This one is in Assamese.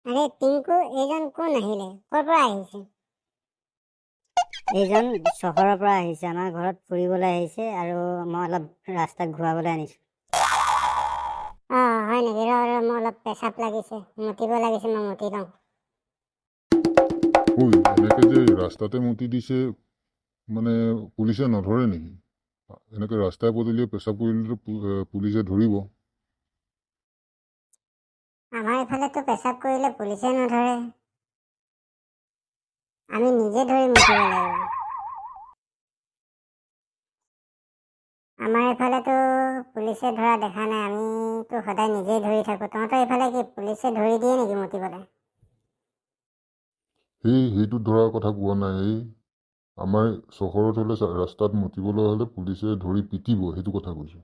আৰে টিংকু, এইজন কোন আহিলে? ক'ৰ পৰা আহিছে? এইজন চহৰৰ পৰা আহিছে, আমাৰ ঘৰত ফুৰিবলৈ আহিছে আৰু মই অলপ ৰাস্তাত ঘূৰাবলৈ আনিছোঁ। হয় নেকি? মোৰ অলপ পেচাব লাগিছে, মুতিব লাগিছে, মই মুতি লওঁ। ঐ, এনেকে যে ৰাস্তাতে মুতি দিছে, মানে পুলিচে নধৰে নেকি? এনেকে ৰাস্তাই পদূলিয়ে পেচাব কৰিলেতো পুলিচে ধৰিব। আমাৰ এইফালেতো পেচাব কৰিলে পুলিচে নধৰে, আমি নিজে ধৰি মুতিব লাগিব। আমাৰ এইফালেতো পুলিচে ধৰা দেখা নাই, আমিতো সদায় নিজেই ধৰি থাকোঁ। তহঁতৰ এইফালে কি পুলিচে ধৰি দিয়ে নেকি মুতিবলৈ? সেইটো ধৰাৰ কথা কোৱা নাই। আমাৰ চহৰত হ'লে ৰাস্তাত মুতিবলৈ হ'লে পুলিচে ধৰি পিটিব, সেইটো কথা কৈছোঁ।